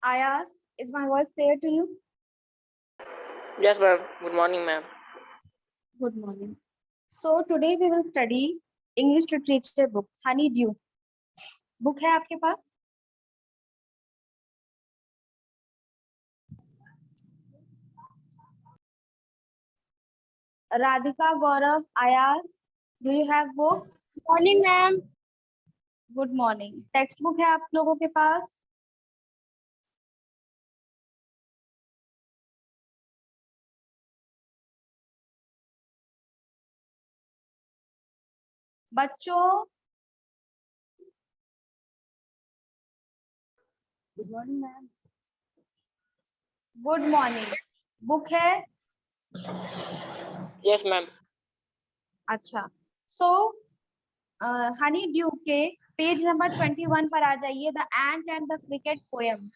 Ayas, is my voice clear to you? Yes, ma'am. Good morning, ma'am. Good morning. So today we will study English literature book Honeydew. Book है आपके पास? Radhika, Gaurav, Ayas, do you have book? Morning, ma'am. Good morning. Text book है आप लोगों के पास? बच्चों, Good morning, ma'am. Good morning. Book है? Yes, ma'am. अच्छा. सो Honey due के पेज नंबर 21 पर आ जाइए. The ant and the cricket poem.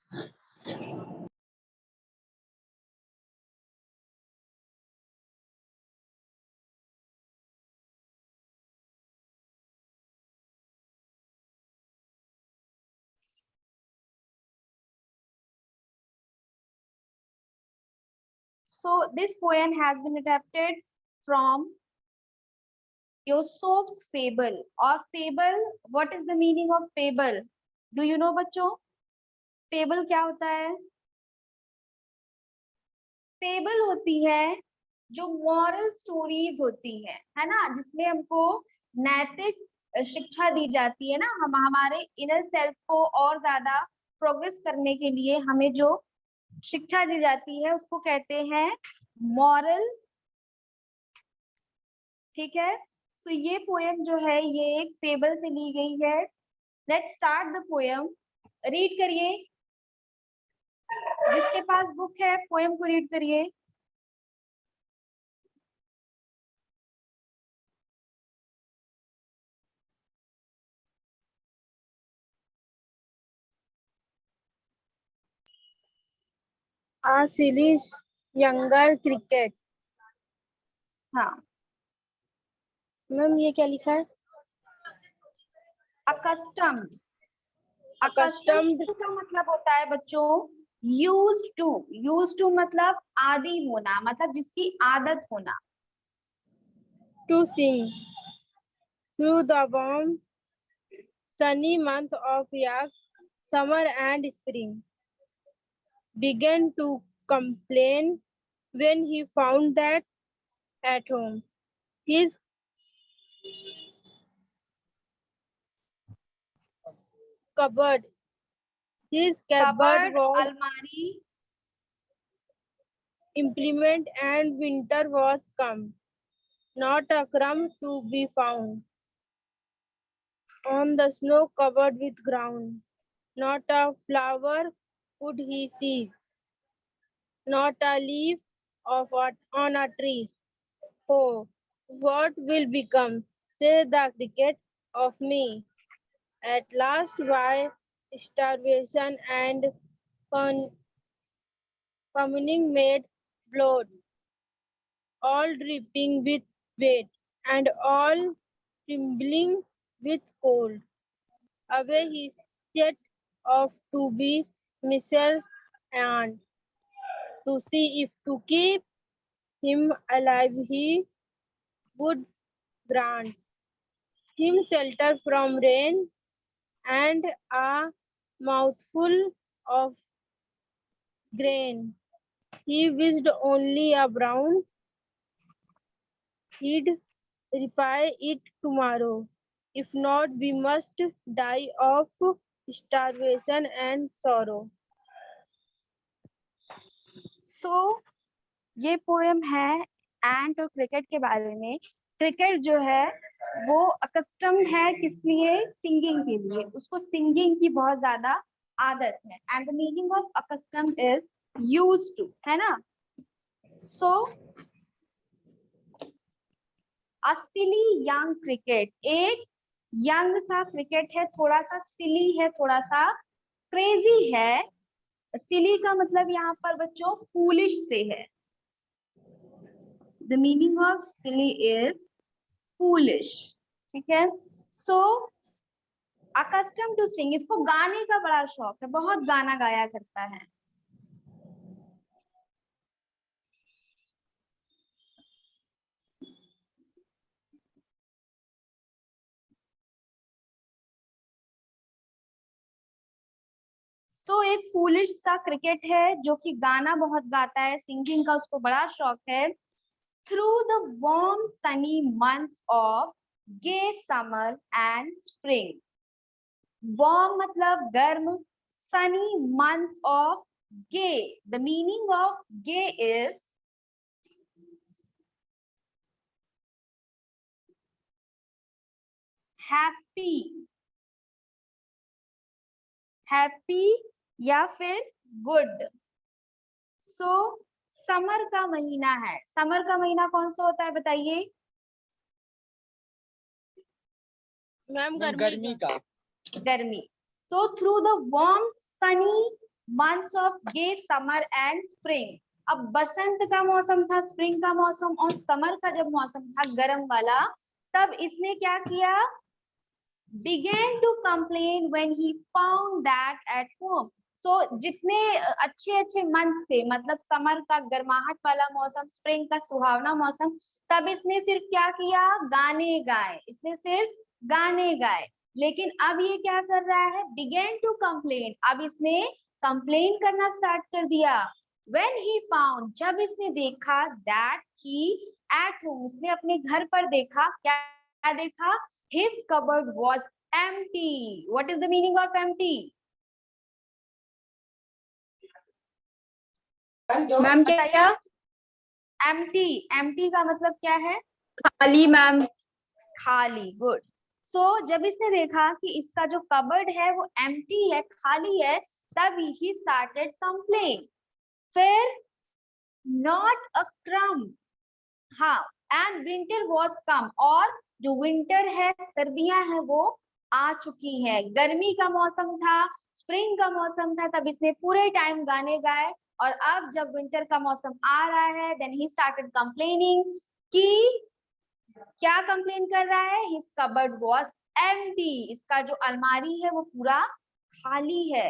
So this poem has been adapted from Aesop's fable. Or fable, what is the meaning of fable? Do you know बच्चों? Fable क्या होता है? Fable होती है जो moral stories होती है ना, जिसमें हमको नैतिक शिक्षा दी जाती है ना, हम हमारे inner self को और ज्यादा प्रोग्रेस करने के लिए हमें जो शिक्षा दी जाती है उसको कहते हैं मॉरल. ठीक है. सो ये पोएम जो है ये एक फेबल से ली गई है. Let's start the poem. Read करिए. जिसके पास बुक है पोएम को रीड करिए. A silly younger cricket. हाँ. मैम ये क्या लिखा है? अकस्टम्ड. Accustomed. अकस्टम्ड का मतलब होता है बच्चों यूज्ड टू. यूज्ड टू मतलब आदी होना, मतलब जिसकी आदत होना. To sing through the warm, sunny month of summer and spring. Began to complain when he found that at home his cupboard cupboard, was अलमारी. implement and winter was come. Not a crumb to be found on the snow covered with ground. Not a flower could he see, not a leaf on a tree. Oh, what will become, say the cricket, of me? At last, by starvation and famine made blood, all dripping with wet, and all trembling with cold. Away he set off to be himself and to see if to keep him alive he would grant him shelter from rain and a mouthful of grain. He wished only a brown, he'd repay it tomorrow. If not, we must die of starvation and sorrow. सो ये poem है एंट और cricket के बारे में. Cricket जो है वो accustomed है किस लिए? सिंगिंग के लिए. उसको सिंगिंग की बहुत ज्यादा आदत है. And the meaning of accustomed is used to, है ना. So a silly young cricket. एक यंग सा क्रिकेट है, थोड़ा सा सिली है, थोड़ा सा क्रेजी है. सिली का मतलब यहाँ पर बच्चों फूलिश से है. The meaning of silly is foolish. ठीक है. So accustomed to sing, इसको गाने का बड़ा शौक है, बहुत गाना गाया करता है। एक फूलिश सा क्रिकेट है जो कि गाना बहुत गाता है, सिंगिंग का उसको बड़ा शौक है। Through the warm sunny months of gay summer and spring. Warm मतलब गर्म, sunny months of gay. The meaning of gay is happy, happy या फिर good. समर का महीना है, समर का महीना कौन सा होता है बताइए? मैम गर्मी का। गर्मी। तो through the warm sunny months of गे समर एंड स्प्रिंग। अब बसंत का मौसम था, स्प्रिंग का मौसम और समर का जब मौसम था गर्म वाला, तब इसने क्या किया? began to complain when he found that at home. जितने अच्छे अच्छे मंथ थे, मतलब समर का गर्माहट वाला मौसम, स्प्रिंग का सुहावना मौसम, तब इसने सिर्फ क्या किया? गाने गाए, इसने सिर्फ गाने गाए। लेकिन अब ये क्या कर रहा है? began to complain, अब इसने कंप्लेन करना स्टार्ट कर दिया। when he found, जब इसने देखा, that he at home, इसने अपने घर पर देखा, क्या देखा? His cupboard was empty. What is the meaning of empty? Ma'am क्या? Empty. Empty का मतलब क्या है? खाली मैम। खाली, गुड। जब इसने देखा कि इसका जो कबर्ड है वो empty है, खाली है, तब he started complain. फिर not a crumb, हाँ, and winter was come, और जो विंटर है, सर्दियां हैं, वो आ चुकी है। गर्मी का मौसम था, स्प्रिंग का मौसम था, तब इसने पूरे टाइम गाने गाए। और अब जब विंटर का मौसम आ रहा है, देन ही स्टार्टेड कंप्लेनिंग कि क्या कंप्लेन कर रहा है? हिज कबर्ड वाज एम्प्टी, इसका जो अलमारी है वो पूरा खाली है।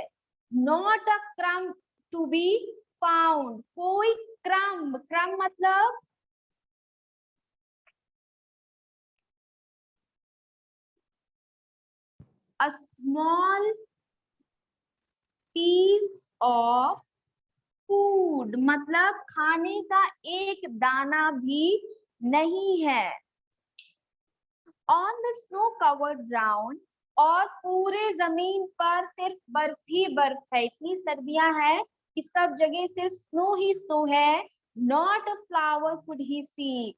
Not a crumb to be found, कोई क्रम्ब, क्रम्ब मतलब a small piece of food, मतलब खाने का एक दाना भी नहीं है। on the snow covered ground, और पूरे जमीन पर सिर्फ बर्फ ही बर्फ है, इतनी सर्दियां हैं कि सब जगह सिर्फ स्नो ही स्नो है। not a flower could he see,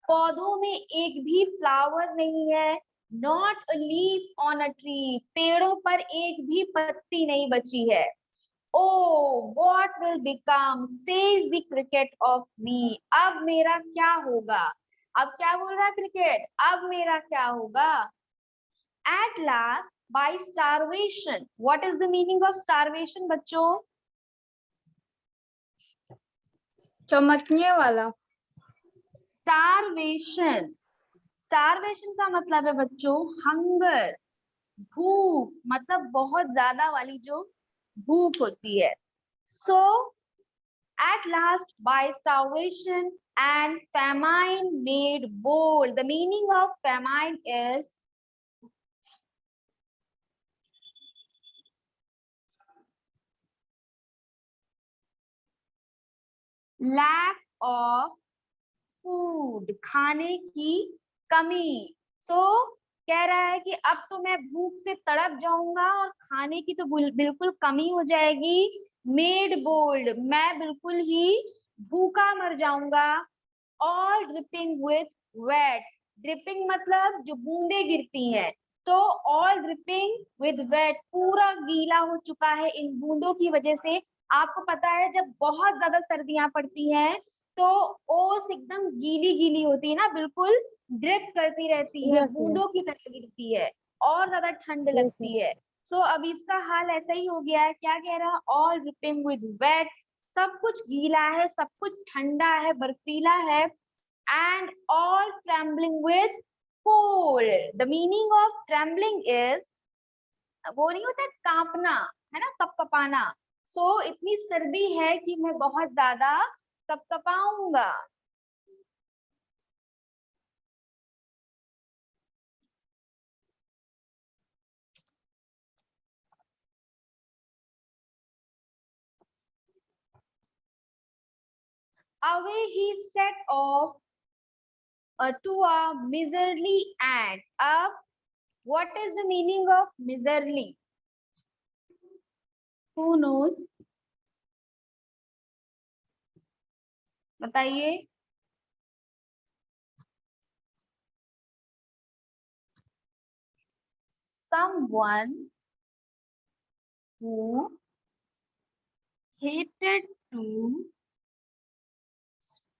पौधों में एक भी फ्लावर नहीं है। not a leaf on a tree, पेड़ों पर एक भी पत्ती नहीं बची है। oh what will become, says the cricket of me, अब मेरा क्या होगा? अब क्या बोल रहा है क्रिकेट? अब मेरा क्या होगा? at last by starvation, what is the meaning of starvation बच्चों? चमकने वाला। starvation, starvation का मतलब है बच्चों हंगर, भूख, मतलब बहुत ज्यादा वाली जो भूख होती है। at last by starvation and famine made bold, the meaning of famine is lack of food, खाने की कमी। कह रहा है कि अब तो मैं भूख से तड़प जाऊंगा और खाने की तो बिल्कुल कमी हो जाएगी। मेड बोल्ड, मैं बिल्कुल ही भूखा मर जाऊंगा। All dripping with wet, dripping मतलब जो बूंदे गिरती हैं, तो ऑल ड्रिपिंग विद वेट, पूरा गीला हो चुका है इन बूंदों की वजह से। आपको पता है जब बहुत ज्यादा सर्दियां पड़ती हैं तो ओस एकदम गीली गीली होती है ना, बिल्कुल ड्रिप करती रहती है, बूंदों की तरह गिरती है, और ज्यादा ठंड लगती है। अब इसका हाल ऐसा ही हो गया है। क्या कह रहा है? ऑल ड्रिपिंग विद वेट, सब कुछ गीला है, सब कुछ ठंडा है, बर्फीला है। And all trembling with cold, the meaning of trembling is वो नहीं होता कांपना, है ना, कपकपाना। सो इतनी सर्दी है कि मैं बहुत ज्यादा कपकपाऊंगा। Away he set off to a miserly ant. Ab, what is the meaning of miserly? Who knows? बताइए। Someone who hated to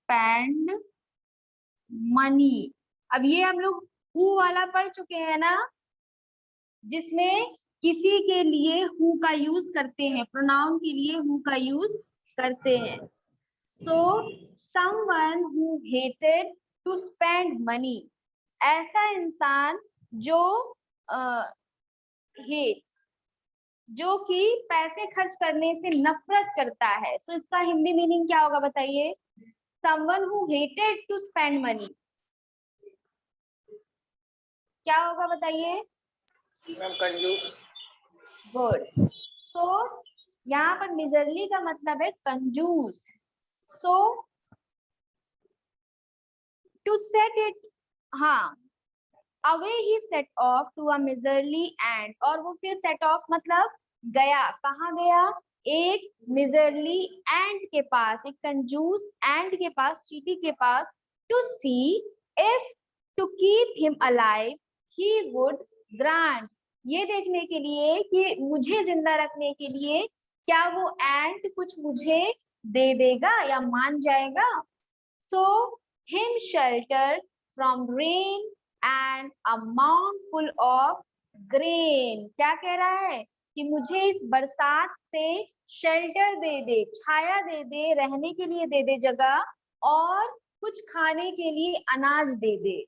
spend money। अब ये हम लोग who वाला पढ़ चुके हैं ना, जिसमें किसी के लिए who का यूज करते हैं, प्रोनाउन के लिए who का यूज करते हैं। So someone who hated to spend money, ऐसा इंसान जो hates, जो कि पैसे खर्च करने से नफरत करता है। सो इसका हिंदी मीनिंग क्या होगा बताइए। Someone who hated to spend money, क्या होगा बताइए। मैम कंजूस। गुड। सो यहाँ पर मिजरली का मतलब है कंजूस। सो टू सेट इट, हाँ, अवे ही set off to a miserly end, और वो फिर सेट ऑफ मतलब गया, कहाँ गया, एक मिजरली एंड के पास, एक कंजूस एंड के पास, चींटी के पास, to see if to keep him alive he would grant, ये देखने के लिए कि मुझे जिंदा रखने के लिए क्या वो एंट कुछ मुझे दे देगा या मान जाएगा। So him shelter from rain and a mouthful of grain, क्या कह रहा है कि मुझे इस बरसात से शेल्टर दे दे, छाया दे दे, रहने के लिए दे दे जगह, और कुछ खाने के लिए अनाज दे दे।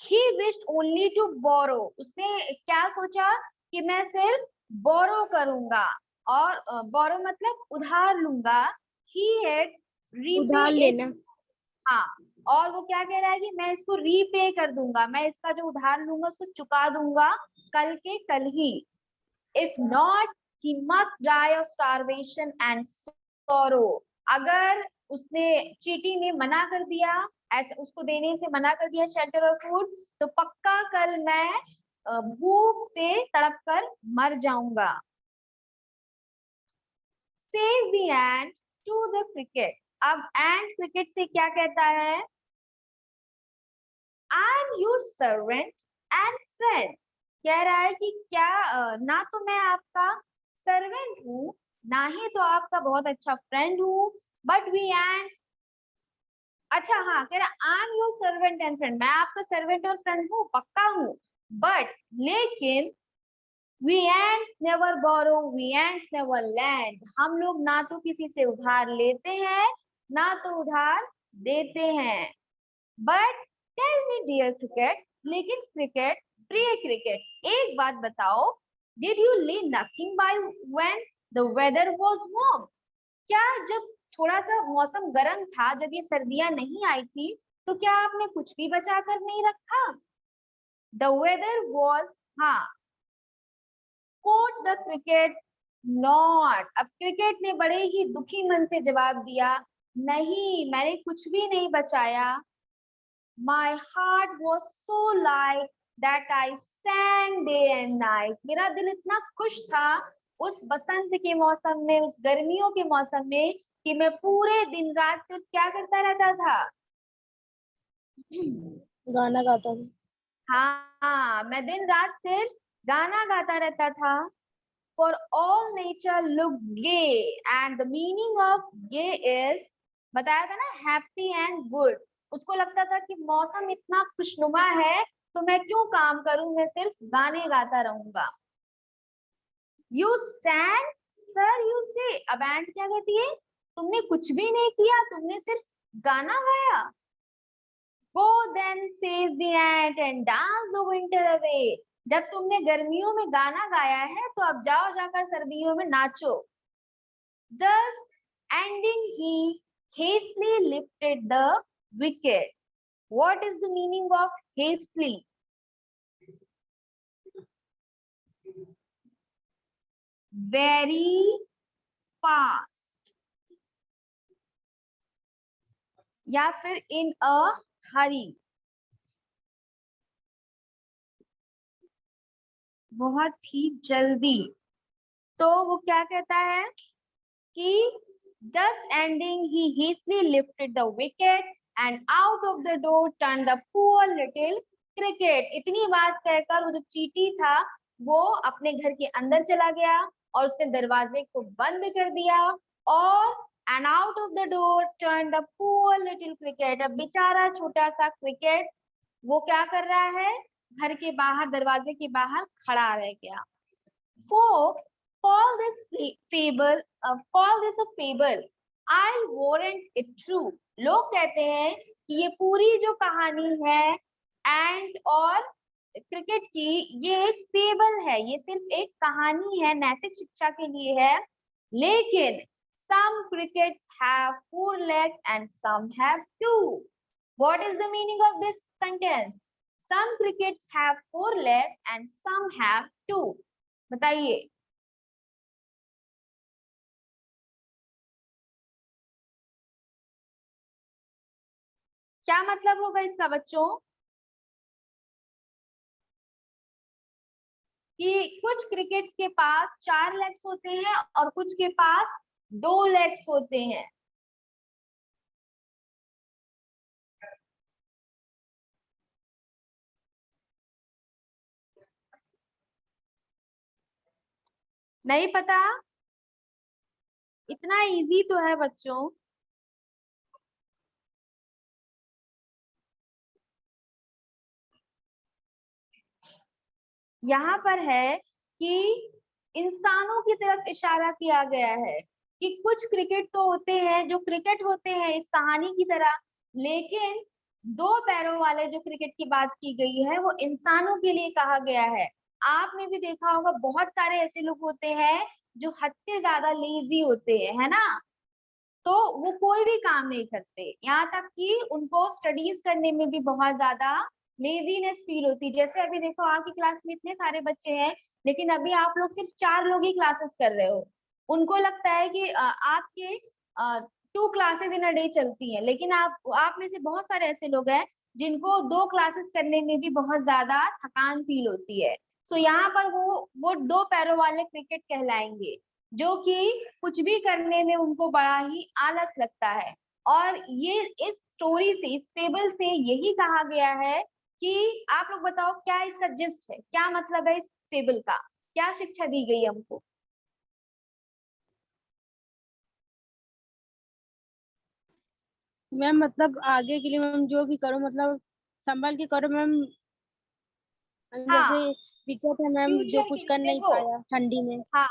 He wished only to borrow, उसने क्या सोचा कि मैं सिर्फ बोरो करूंगा, और बोरो मतलब उधार लूंगा। He had उधार repay it, लेना। हाँ, और वो क्या कह रहा है कि मैं इसको रीपे कर दूंगा, मैं इसका जो उधार लूंगा उसको चुका दूंगा कल के कल ही। If not, he must die of starvation and sorrow, अगर उसने, चींटी ने मना कर दिया, ऐसे उसको देने से मना कर दिया शेल्टर और फूड, तो पक्का कल मैं भूख से तड़प कर मर जाऊंगा। Says the ant to the cricket, अब एंट क्रिकेट से क्या कहता है, I am your servant and friend, कह रहा है कि क्या ना तो मैं आपका सर्वेंट हूँ, ना ही तो आपका बहुत अच्छा फ्रेंड हूँ, बट वी एंड, अच्छा हाँ, कह रहा I am your servant and friend, मैं आपका सर्वेंट और फ्रेंड हूँ, पक्का हूँ, बट लेकिन we ants never borrow, we ants never lend, हम लोग ना तो किसी से उधार लेते हैं ना तो उधार देते हैं। But tell me dear cricket, लेकिन क्रिकेट, प्रिय क्रिकेट, एक बात बताओ, did you lay nothing by when the weather was warm, क्या जब थोड़ा सा मौसम गर्म था, जब ये सर्दियां नहीं आई थी, तो क्या आपने कुछ भी बचा कर नहीं रखा। द वेदर वाज, हाँ, कोट द क्रिकेट नॉट, अब क्रिकेट ने बड़े ही दुखी मन से जवाब दिया, नहीं, मैंने कुछ भी नहीं बचाया। My heart was so light that I sang day and night, मेरा दिल इतना खुश था उस बसंत के मौसम में, उस गर्मियों के मौसम में, कि मैं पूरे दिन रात सिर्फ क्या करता रहता था, गाना गाता हूँ। हाँ, मैं दिन रात सिर्फ गाना गाता रहता था। For all nature looked gay and the meaning of gay is, बताया था ना, happy and good, उसको लगता था कि मौसम इतना खुशनुमा है तो मैं क्यों काम करूं, मैं सिर्फ गाने गाता रहूंगा। You sang, sir, you say, अब एंट क्या कहती है, तुमने कुछ भी नहीं किया, तुमने सिर्फ गाना गाया। Go then, says the ant, and dance the winter away, जब तुमने गर्मियों में गाना गाया है तो अब जाओ जाकर सर्दियों में नाचो। Thus ending, he hastily lifted the wicket. What is the meaning of hastily? Very fast या फिर in a hurry, बहुत ही जल्दी। तो वो क्या कहता है कि thus ending he hastily lifted the wicket and out of the door turned the poor little cricket. इतनी बात कहकर वो जो चींटी था वो अपने घर के अंदर चला गया और उसने दरवाजे को बंद कर दिया और and out of the door turned the poor little cricket. अब बेचारा छोटा सा क्रिकेट वो क्या कर रहा है, घर के बाहर दरवाजे के बाहर खड़ा रह गया। Folks call this fable, call this a fable. I warrant it true. लोग कहते हैं कि ये पूरी जो कहानी है एंट और क्रिकेट की ये एक फेबल है, ये सिर्फ एक कहानी है, नैतिक शिक्षा के लिए है। लेकिन some crickets have 4 legs and some have 2. What is the meaning of this sentence? Some crickets have 4 legs and some have 2. बताइए। क्या मतलब होगा इसका बच्चों? कि कुछ क्रिकेट्स के पास 4 लेग्स होते हैं और कुछ के पास 2 लेग्स होते हैं। नहीं पता? इतना इजी तो है बच्चों। यहाँ पर है कि इंसानों की तरफ इशारा किया गया है कि कुछ क्रिकेट तो होते हैं जो क्रिकेट होते हैं इस कहानी की तरह, लेकिन 2 पैरों वाले जो क्रिकेट की बात की गई है वो इंसानों के लिए कहा गया है। आपने भी देखा होगा बहुत सारे ऐसे लोग होते हैं जो हद से ज्यादा लेजी होते हैं, है ना, तो वो कोई भी काम नहीं करते, यहाँ तक कि उनको स्टडीज करने में भी बहुत ज्यादा लेजीनेस फील होती। जैसे अभी देखो आपकी क्लास में इतने सारे बच्चे हैं लेकिन अभी आप लोग सिर्फ 4 लोग ही क्लासेस कर रहे हो। उनको लगता है कि आपके 2 क्लासेस इन अ डे चलती हैं, लेकिन आप में से बहुत सारे ऐसे लोग हैं जिनको 2 क्लासेस करने में भी बहुत ज्यादा थकान फील होती है। सो यहाँ पर वो 2 पैरों वाले क्रिकेट कहलाएंगे जो कि कुछ भी करने में उनको बड़ा ही आलस लगता है। और ये इस स्टोरी से, इस फेबल से यही कहा गया है कि आप लोग बताओ क्या इसका जिस्ट है, क्या मतलब है इस फेबल का, क्या शिक्षा दी गई हमको? मैम मतलब आगे के लिए मैम जो भी करो मतलब संभल के करो मैम। हाँ, जैसे दिक्कत है मैम जो फ्यूचर के कुछ लिए कर नहीं देखो। पाया ठंडी में। हाँ,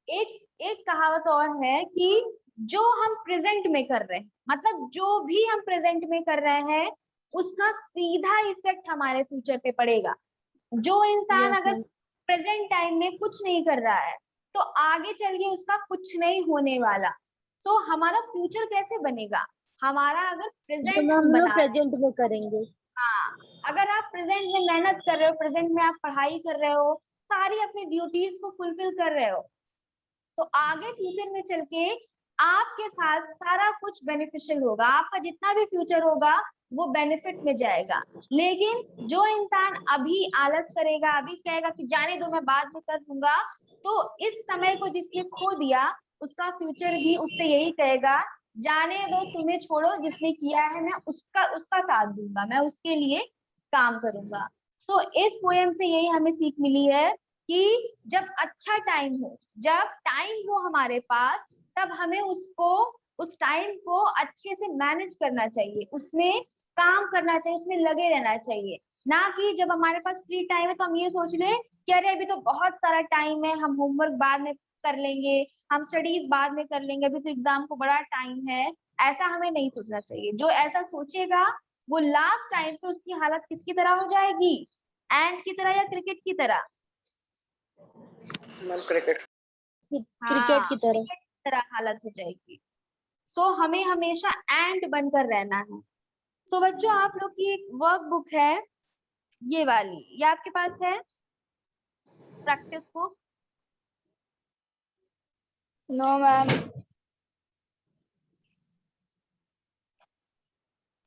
एक एक कहावत और है कि जो हम प्रेजेंट में कर रहे हैं, मतलब जो भी हम प्रेजेंट में कर रहे हैं उसका सीधा इफेक्ट हमारे फ्यूचर पे पड़ेगा। जो इंसान यस अगर मैम। प्रेजेंट टाइम में कुछ नहीं कर रहा है तो आगे चल के उसका कुछ नहीं होने वाला। सो हमारा फ्यूचर कैसे बनेगा? हमारा अगर तो प्रेजेंट मैम हम हम लोग बना रहे हैं। प्रेजेंट में करेंगे। हाँ, अगर आप प्रेजेंट में मेहनत कर रहे हो, प्रेजेंट में आप पढ़ाई कर रहे हो, सारी अपनी ड्यूटीज को फुलफिल कर रहे हो, तो आगे फ्यूचर में चल के आपके साथ सारा कुछ बेनिफिशियल होगा, आपका जितना भी फ्यूचर होगा वो बेनिफिट में जाएगा। लेकिन जो इंसान अभी आलस करेगा, अभी कहेगा कि जाने दो मैं बाद में कर दूंगा, तो इस समय को जिसने खो दिया उसका फ्यूचर भी उससे यही कहेगा, जाने दो, तुम्हें छोड़ो, जिसने किया है मैं उसका उसका साथ दूंगा, मैं उसके लिए काम करूंगा। सो इस पोएम से यही हमें सीख मिली है कि जब अच्छा टाइम हो, जब टाइम हो हमारे पास, तब हमें उसको, उस टाइम को अच्छे से मैनेज करना चाहिए, उसमें काम करना चाहिए, उसमें लगे रहना चाहिए। ना कि जब हमारे पास फ्री टाइम है तो हम ये सोच ले कि अरे अभी तो बहुत सारा टाइम है, हम होमवर्क बाद में कर लेंगे, हम स्टडीज बाद में कर लेंगे, अभी तो एग्जाम को बड़ा टाइम है। ऐसा हमें नहीं सोचना चाहिए। जो ऐसा सोचेगा वो लास्ट टाइम पे उसकी हालत किसकी तरह हो जाएगी? एंड की तरह या क्रिकेट की तरह? Ma'am cricket. क्रिकेट की तरह। क्रिकेट की तरह हालत हो जाएगी। सो हमें हमेशा एंड बनकर रहना है। सो बच्चों, आप लोग की एक वर्क बुक है ये वाली, ये आपके पास है practice book? No ma'am.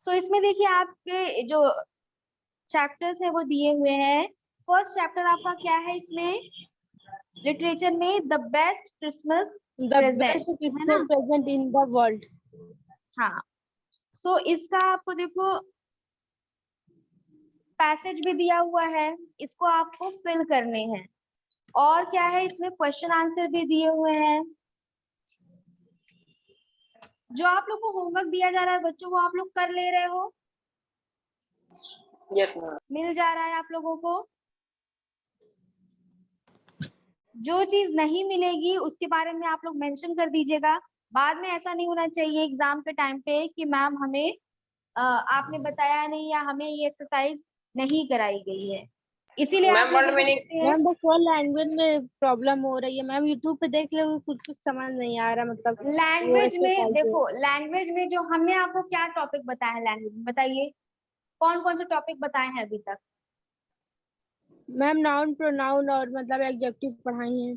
So इसमें देखिए आपके जो चैप्टर्स है वो दिए हुए हैं। फर्स्ट चैप्टर आपका क्या है इसमें लिटरेचर में? The best Christmas the present, best है ना? Christmas present in the world. हाँ। सो इसका आपको देखो पैसेज भी दिया हुआ है, इसको आपको फिल करने हैं। और क्या है इसमें, क्वेश्चन आंसर भी दिए हुए हैं। जो आप लोग को होमवर्क दिया जा रहा है बच्चों, वो आप लोग कर ले रहे हो? Yes ma'am. मिल जा रहा है आप लोगों को? जो चीज नहीं मिलेगी उसके बारे में आप लोग मेंशन कर दीजिएगा। बाद में ऐसा नहीं होना चाहिए एग्जाम के टाइम पे कि मैम हमें आपने बताया नहीं या हमें ये एक्सरसाइज नहीं कराई गई है। इसीलिए आप मैम वर्ड लोगों को मीनिंग। कहते हैं मैम बस वो लैंग्वेज में प्रॉब्लम हो रही है मैम, यूट्यूब पे देख रहे हो कुछ कुछ समझ नहीं आ रहा, मतलब वो लैंग्वेज में। एक्सरसाइज है। देखो लैंग्वेज में जो हमने आपको क्या टॉपिक बताया है लैंग्वेज में, बताइए कौन कौन से टॉपिक बताए हैं अभी तक? मैम नाउन प्रोनाउन और मतलब एडजेक्टिव पढ़ाई हैं।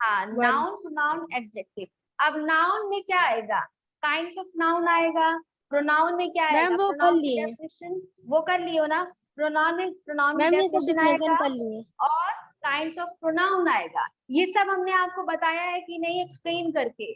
हाँ, वर्ड। Noun pronoun adjective. अब नाउन में क्या आएगा? काइंड्स ऑफ नाउन आएगा। प्रोनाउन में क्या मैम आएगा? वो कर प्रोनाउन की लिए। डेफिनेशन वो कर लियो ना। प्रोनाउन की मैम ये सब डेफिनेशन डिफिनेशन आएगा कर लिए। और काइंड्स ऑफ प्रोनाउन आएगा। ये सब हमने आपको बताया है कि नहीं एक्सप्लेन करके?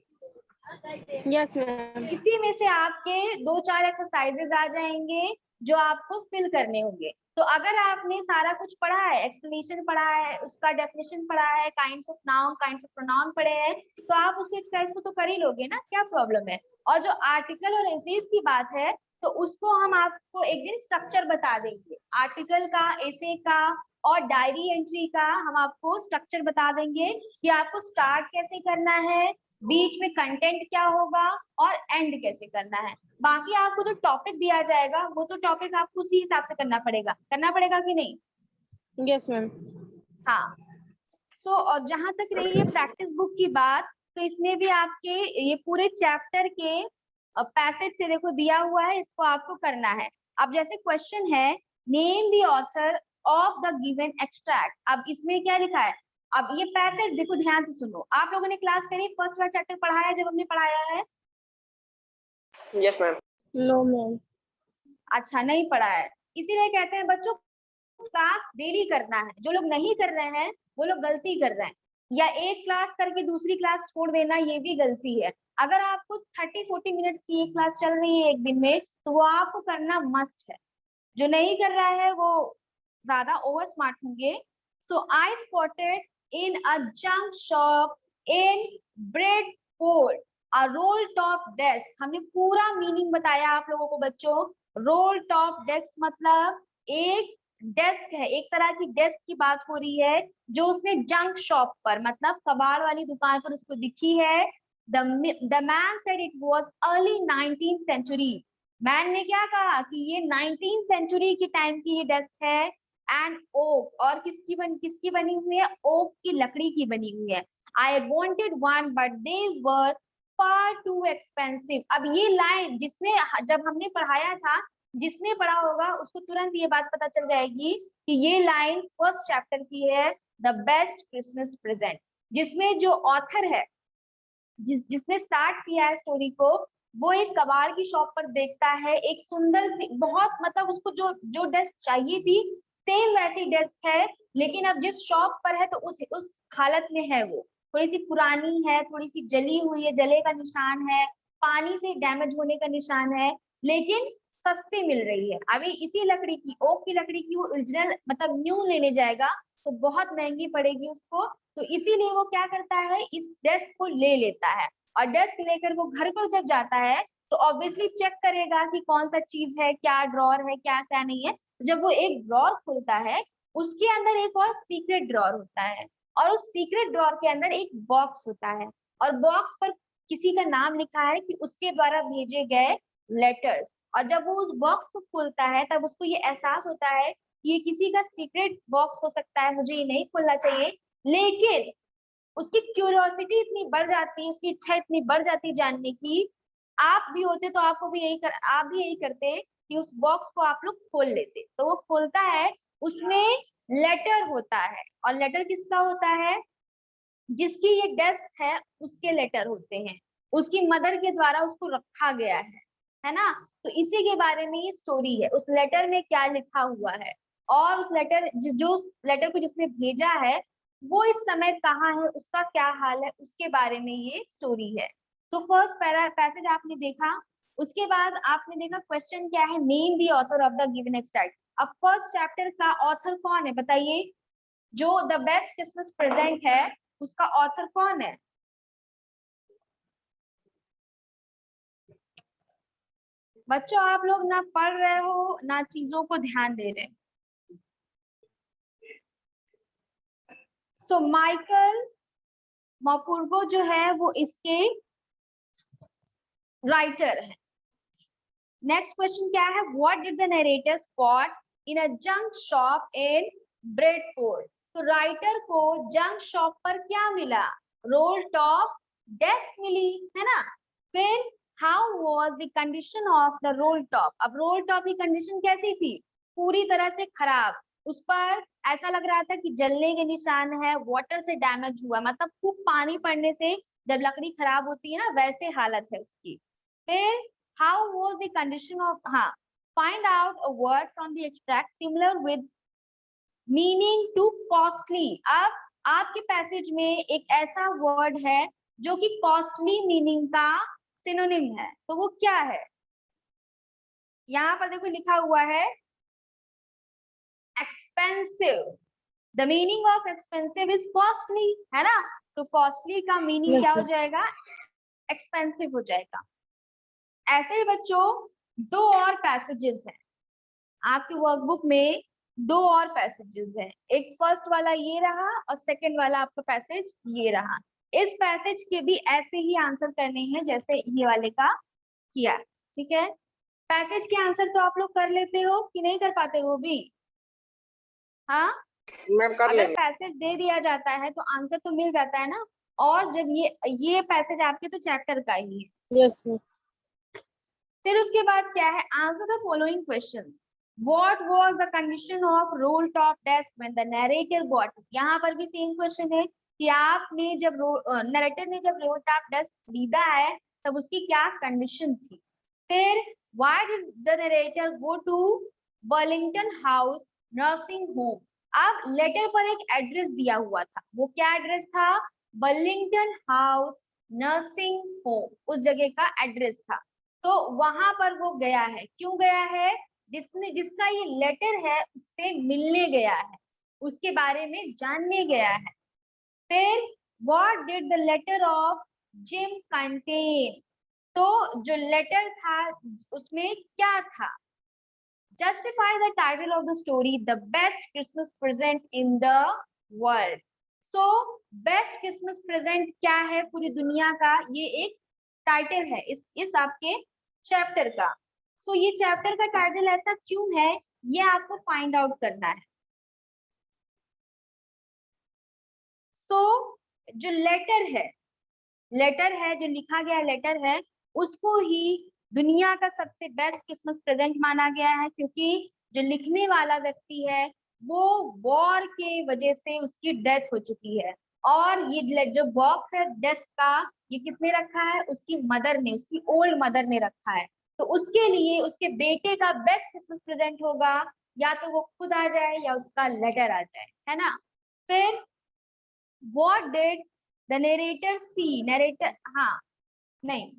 Yes ma'am. इसी में से आपके 2-4 एक्सरसाइजेज आ जाएंगे जो आपको फिल करने होंगे। तो अगर आपने सारा कुछ पढ़ा है, एक्सप्लेनेशन पढ़ा है, उसका डेफिनेशन पढ़ा है, kinds of noun kinds of pronoun पढ़े हैं, तो आप उसको एक्सरसाइज को तो कर ही लोगे ना, क्या प्रॉब्लम है? और जो आर्टिकल और एसेज की बात है तो उसको हम आपको एक दिन स्ट्रक्चर बता देंगे। आर्टिकल का, एसे का और डायरी एंट्री का हम आपको स्ट्रक्चर बता देंगे कि आपको स्टार्ट कैसे करना है, बीच में कंटेंट क्या होगा और एंड कैसे करना है। बाकी आपको जो टॉपिक दिया जाएगा वो तो टॉपिक आपको उसी हिसाब से करना पड़ेगा कि नहीं? Yes ma'am. हाँ। सो और जहां तक रही है प्रैक्टिस बुक की बात, तो इसमें भी आपके ये पूरे चैप्टर के पैसेज से देखो दिया हुआ है, इसको आपको करना है। अब जैसे क्वेश्चन है, name the author of the given extract. अब इसमें क्या लिखा है? अब ये पैसेज देखो ध्यान से सुनो। आप लोगों ने क्लास करी, फर्स्ट वाला चैप्टर पढ़ाया है जब हमने पढ़ाया है? Yes ma'am. No ma'am. अच्छा, नहीं पढ़ा है। इसीलिए कहते हैं बच्चों क्लास डेली करना है। जो लोग नहीं कर रहे हैं वो लोग गलती कर रहे हैं, या एक क्लास करके दूसरी क्लास छोड़ देना ये भी गलती है। अगर आपको 30-40 मिनट्स की एक क्लास चल रही है एक दिन में तो वो आपको करना मस्ट है। जो नहीं कर रहा है वो ज्यादा ओवर स्मार्ट होंगे। So I spotted in a junk shop in Bradford a roll top desk. हमने पूरा मीनिंग बताया आप लोगों को बच्चों। रोल टॉप डेस्क मतलब एक डेस्क है, एक तरह की डेस्क की बात हो रही है जो उसने जंक शॉप पर मतलब कबाड़ वाली दुकान पर उसको दिखी है। The man said it was early 19th century. Man ने क्या कहा कि ये 19th सेंचुरी की टाइम की ये डेस्क है। एंड ओक, और किसकी बनी हुई है? ओक की लकड़ी की बनी हुई है। I wanted one but they were far too expensive. अब ये लाइन जिसने, जब हमने पढ़ाया था, जिसने पढ़ा होगा उसको तुरंत ये बात पता चल जाएगी कि ये लाइन फर्स्ट चैप्टर की है, द बेस्ट क्रिसमस प्रेजेंट, जिसमें जो ऑथर है, जिसने स्टार्ट किया है स्टोरी को, वो एक कबाड़ की शॉप पर देखता है एक सुंदर सी, बहुत मतलब उसको जो जो डेस्क चाहिए थी सेम वैसी डेस्क है, लेकिन अब जिस शॉप पर है तो उस हालत में है वो, थोड़ी सी पुरानी है, थोड़ी सी जली हुई है, जले का निशान है, पानी से डैमेज होने का निशान है, लेकिन सस्ती मिल रही है। अभी इसी लकड़ी की, ओक की लकड़ी की वो ओरिजिनल मतलब न्यू लेने जाएगा तो बहुत महंगी पड़ेगी उसको। तो इसीलिए वो क्या करता है, इस डेस्क को ले लेता है और डेस्क लेकर वो घर पर जब जाता है तो ऑब्वियसली चेक करेगा कि कौन सा चीज है, क्या ड्रॉर है, क्या क्या नहीं है। तो जब वो एक ड्रॉर खोलता है उसके अंदर एक और सीक्रेट ड्रॉर होता है, और उस सीक्रेट ड्रॉर के अंदर एक बॉक्स होता है और बॉक्स पर किसी का नाम लिखा है कि उसके द्वारा भेजे गए लेटर्स। और जब वो उस बॉक्स को खोलता है तब उसको ये एहसास होता है ये किसी का सीक्रेट बॉक्स हो सकता है, मुझे ये नहीं खोलना चाहिए, लेकिन उसकी क्यूरियोसिटी इतनी बढ़ जाती है, उसकी इच्छा इतनी बढ़ जाती है जानने की, आप भी होते तो आपको भी आप भी यही करते कि उस बॉक्स को आप लोग खोल लेते। तो वो खोलता है, उसमें लेटर होता है, और लेटर किसका होता है? जिसकी ये डेस्क है उसके लेटर होते हैं, उसकी मदर के द्वारा उसको रखा गया है ना। तो इसी के बारे में ये स्टोरी है, उस लेटर में क्या लिखा हुआ है, और उस लेटर जो लेटर को जिसने भेजा है वो इस समय कहाँ है, उसका क्या हाल है, उसके बारे में ये स्टोरी है। तो फर्स्ट पैसेज आपने देखा, उसके बाद आपने देखा क्वेश्चन क्या है, name the author of the given extract. अब फर्स्ट चैप्टर का ऑथर कौन है बताइए? जो द बेस्ट क्रिसमस प्रेजेंट है उसका ऑथर कौन है? बच्चों आप लोग ना पढ़ रहे हो ना चीजों को ध्यान दे रहे। सो माइकल मपुर्गो जो है वो इसके राइटर है। नेक्स्ट क्वेश्चन क्या है? What did the narrator spot in a junk shop in Bradford? तो राइटर को जंक शॉप पर क्या मिला? रोल टॉप डेस्क मिली, है ना। फिर how was the condition of the role top? अब रोल टॉप की कंडीशन कैसी थी? पूरी तरह से खराब, उस पर ऐसा लग रहा था कि जलने के निशान है, वाटर से डैमेज हुआ, मतलब खूब पानी पड़ने से जब लकड़ी खराब होती है ना वैसे हालत है उसकी। फिर how was the condition of, हाँ, find out a word from the extract similar with meaning to costly। अब आपके पैसेज में एक ऐसा वर्ड है जो कि कॉस्टली मीनिंग का सिनोनिम है, तो वो क्या है? यहाँ पर देखो लिखा हुआ है expensive. The meaning of expensive is costly, है ना। तो कॉस्टली का मीनिंग क्या हो जाएगा? एक्सपेंसिव हो जाएगा। ऐसे ही बच्चों दो और पैसेजेस हैं आपके वर्कबुक में, दो और पैसेजेस हैं। एक फर्स्ट वाला ये रहा और सेकंड वाला आपका पैसेज ये रहा। इस पैसेज के भी ऐसे ही आंसर करने हैं जैसे ये वाले का किया, ठीक है। पैसेज के आंसर तो आप लोग कर लेते हो कि नहीं कर पाते हो भी? हाँ, मैम कर अगर लेंगे। पैसेज दे दिया जाता है तो आंसर तो मिल जाता है ना। और जब ये पैसेज आपके तो चैप्टर का ही है। Yes, ma'am. फिर उसके बाद क्या है? Answer the following questions. What was the condition of roll top desk when the narrator got it? यहाँ पर भी सेम क्वेश्चन है कि आपने जब नरेटर ने जब रोल टॉप डेस्क खरीदा है तब उसकी क्या कंडीशन थी। फिर why did the narrator go to Burlington House nursing home? अब लेटर पर एक एड्रेस दिया हुआ था, वो क्या एड्रेस था? बर्लिंगटन हाउस नर्सिंग होम, उस जगह का एड्रेस था। तो वहां पर वो गया है, क्यों गया है? जिसका ये लेटर है उससे मिलने गया है, उसके बारे में जानने गया है। फिर what did the letter of Jim contain? तो जो लेटर था उसमें क्या था? Justify the title of the story the best Christmas present in the world. So best Christmas present क्या है पूरी दुनिया का, ये एक टाइटल है इस आपके चैप्टर का। सो ये चैप्टर का टाइटल ऐसा क्यों है ये आपको फाइंड आउट करना है। सो जो लेटर है जो लिखा गया लेटर है उसको ही दुनिया का सबसे बेस्ट क्रिसमस प्रेजेंट माना गया है, क्योंकि जो लिखने वाला व्यक्ति है वो वॉर के वजह से उसकी डेथ हो चुकी है। और ये जो बॉक्स है डेस्क का, ये किसने रखा है? उसकी मदर ने, उसकी ओल्ड मदर ने रखा है। तो उसके लिए उसके बेटे का बेस्ट क्रिसमस प्रेजेंट होगा या तो वो खुद आ जाए या उसका लेटर आ जाए, है ना। फिर what did the narrator see? Narrator, हाँ नहीं,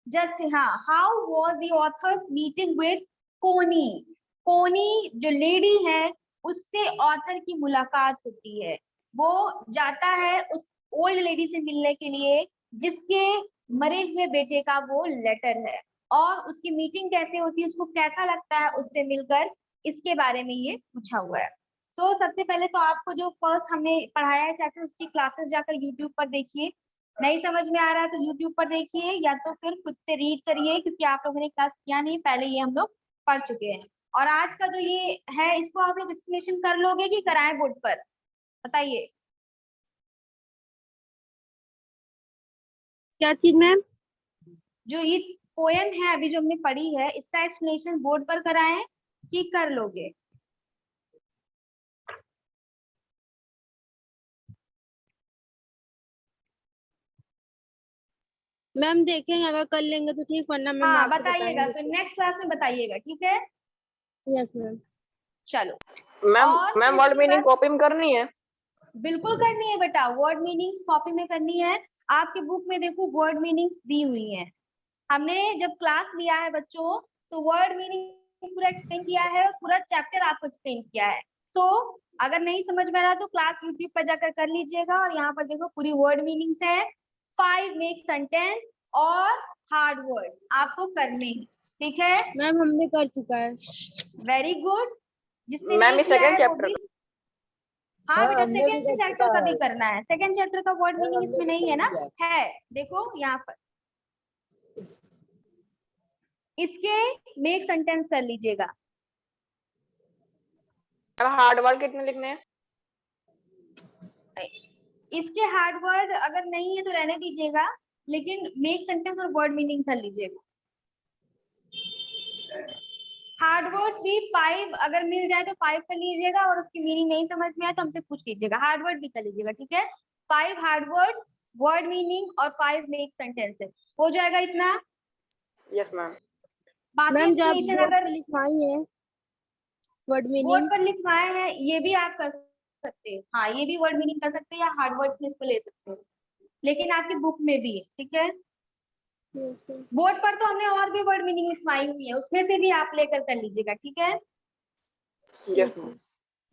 जस्ट हाँ, how was the author's meeting with Connie? Connie जो लेडी है उससे ऑथर की मुलाकात होती है, वो जाता है उस ओल्ड लेडी से मिलने के लिए जिसके मरे हुए बेटे का वो लेटर है। और उसकी मीटिंग कैसे होती है, उसको कैसा लगता है उससे मिलकर, इसके बारे में ये पूछा हुआ है। सो सबसे पहले तो आपको जो फर्स्ट हमने पढ़ाया है चैप्टर उसकी क्लासेस जाकर यूट्यूब पर देखिए। नहीं समझ में आ रहा है तो यूट्यूब पर देखिए या तो फिर खुद से रीड करिए, क्योंकि आप लोगों ने क्लास किया नहीं, पहले ये हम लोग पढ़ चुके हैं। और आज का जो ये है इसको आप लोग एक्सप्लेनेशन कर लोगे कि कराएं बोर्ड पर, बताइए। क्या चीज मैम? जो ये पोएम है अभी जो हमने पढ़ी है इसका एक्सप्लेनेशन बोर्ड पर कराएं कि कर लोगे? मैम देखेंगे, अगर कर लेंगे तो ठीक, वरना मैम हाँ आपको बताइएगा, बताएंगे। फिर नेक्स्ट क्लास में बताइएगा, ठीक है? Yes ma'am. चलो। मैम और मैम फिर वर्ड इसके मीनिंग बाद कॉपी में करनी है? बिल्कुल करनी है बेटा, वर्ड मीनिंग्स कॉपी में करनी है। आपके बुक में देखो वर्ड मीनिंग्स दी हुई हैं। हमने जब क्लास लिया है बच्चों तो वर्ड मीनिंग पूरा एक्सप्लेन किया है और पूरा चैप्टर आपको एक्सप्लेन किया है। सो अगर नहीं समझ में आ रहा तो क्लास यूट्यूब पर जाकर कर लीजिएगा। और यहाँ पर देखो पूरी वर्ड मीनिंग्स है, 5 मेक सेंटेंस और हार्ड वर्ड्स आपको करने हैं, ठीक है? मैम हमने कर चुका है। Very good. जिसने मैम नहीं ये किया सेकंड है वो चैप्टर भी। का? हाँ बेटा, हमने भी सेकेंड कर चैप्टर चुका का भी है। करना है। सेकेंड चैप्टर का वर्ड मीनिंग हमने इसमें भी नहीं कर है ना? लिया। है, देखो यहाँ पर इसके मेक सेंटेंस कर लीजिएगा। हार्ड वर्ड कितने लिखने हैं? इसके हार्ड वर्ड अगर नहीं है तो रहने दीजिएगा, लेकिन मेक सेंटेंस और वर्ड मीनिंग कर लीजिएगा। हार्ड वर्ड्स भी 5 अगर मिल जाए तो 5 कर लीजिएगा, और उसकी मीनिंग नहीं समझ में आए तो हमसे पूछ लीजिएगा। हार्ड वर्ड भी कर लीजिएगा, ठीक है? 5 हार्ड वर्ड, वर्ड मीनिंग और 5 मेक सेंटेंसेस हो जाएगा इतना। Yes ma'am. बाकी मैम जो आप एक्सप्लेनेशन बोर्ड अगर पे लिखवाई है वर्ड बोर्ड मीनिंग, पर लिखवाए हैं ये भी आप कर सकते हैं। हाँ, ये भी वर्ड मीनिंग कर सकते हैं या हार्ड वर्ड्स में इसको ले सकते हैं, लेकिन आपकी बुक में भी है, ठीक है? बोर्ड पर तो हमने और भी वर्ड मीनिंग लिखवाई हुई है, उसमें से भी आप लेकर कर लीजिएगा, ठीक है? Yes ma'am.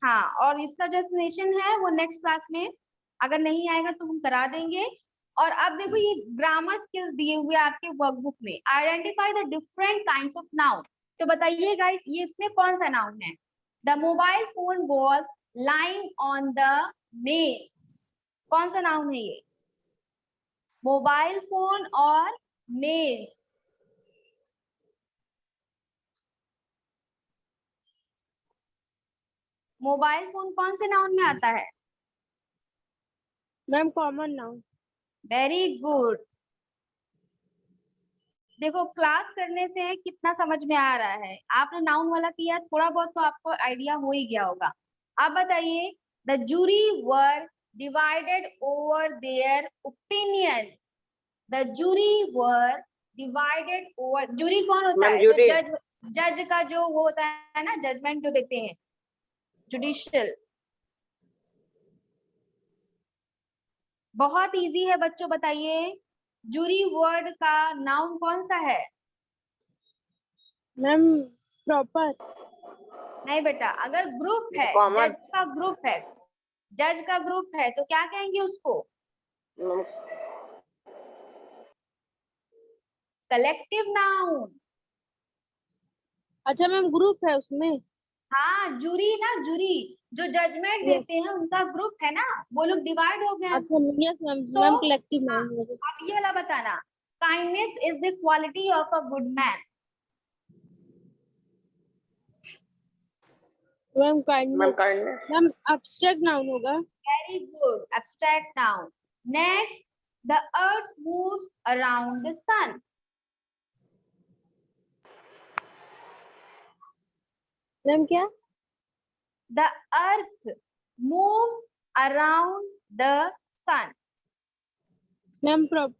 हाँ, और इसका जो एक्सप्लेनेशन है वो नेक्स्ट क्लास में अगर नहीं आएगा तो हम करा देंगे। और अब देखो ये ग्रामर स्किल्स दिए हुए आपके वर्कबुक में, identify the different kinds of noun. तो बताइए गाइस, ये इसमें कौन सा नाउन है? The mobile phone was lying on the मेज, कौन सा नाउन है ये? मोबाइल फोन और मेज। मोबाइल फोन कौन से नाउन में आता है? Ma'am common noun. Very good. देखो क्लास करने से कितना समझ में आ रहा है। आपने नाउन वाला किया, थोड़ा बहुत तो आपको आइडिया हो ही गया होगा। अब बताइए, the jury were divided over their opinion. The jury were divided over, jury कौन होता मैम है? जो जूरी। जज का जो वो होता है ना, जजमेंट जो देते हैं, जुडिशियल। बहुत इजी है बच्चों, बताइए जूरी वर्ड का नाउन कौन सा है? Ma'am proper. नहीं बेटा, अगर ग्रुप है, कॉमन। जज का ग्रुप है, जज का ग्रुप है तो क्या कहेंगे उसको? Collective noun. अच्छा मैम ग्रुप है उसमें? हाँ, जूरी ना, जूरी जो जजमेंट यस। देते हैं उनका ग्रुप है ना, वो लोग डिवाइड हो गए। अच्छा yes ma'am, so ma'am collective हाँ, नाउन है। अब ये वाला बताना, kindness is the quality of a good man. Ma'am ma'am kindness. Kindness. Ma'am abstract noun होगा। Very good, abstract noun. Next, the earth moves around the sun. Ma'am क्या? The earth moves around the sun. Ma'am proper.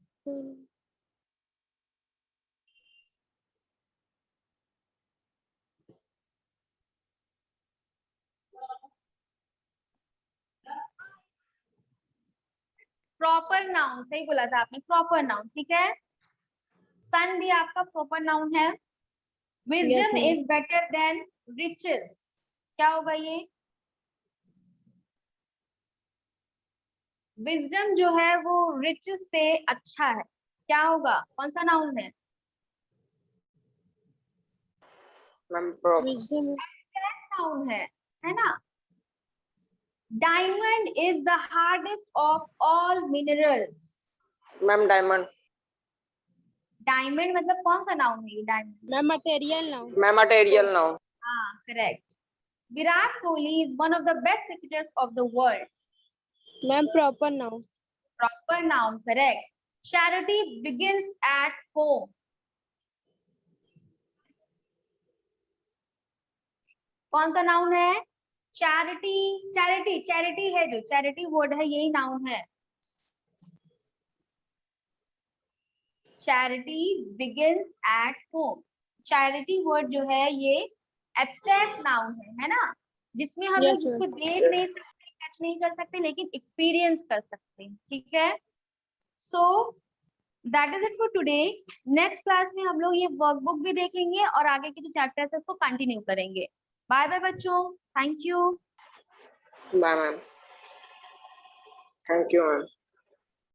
Proper noun, सही बोला था आपने, proper noun, ठीक है? Sun भी आपका प्रॉपर नाउन है। Yes wisdom ma'am. Is better than riches, क्या होगा ये? विजडम जो है वो रिचेस से अच्छा है, क्या होगा? कौन सा नाउन है? Ma'am wisdom. नाउन है ना? Diamond is the hardest of all minerals. Ma'am diamond. Diamond मतलब कौन सा नाउन है ये डायमंड? Ma'am material noun. मैं मटेरियल नाउन। हाँ correct. Virat Kohli is one of the best cricketers of the world. Ma'am proper noun. Proper noun correct. Charity begins at home. कौन सा noun है? चैरिटी, चैरिटी, चैरिटी है जो charity word है यही noun है। Charity begins at home. Charity word जो है ये एब्स्ट्रैक्ट नाउन है ना, जिसमें हम लोग Yes, जिसको ma'am. देख नहीं सकते, टच नहीं कर सकते, लेकिन एक्सपीरियंस कर सकते हैं, ठीक है। So that is it for today. Next class में हम लोग ये वर्कबुक भी देखेंगे और आगे के जो चैप्टर्स है उसको कंटिन्यू करेंगे। बाय बाय बच्चों, thank you. Bye ma'am, thank you ma'am.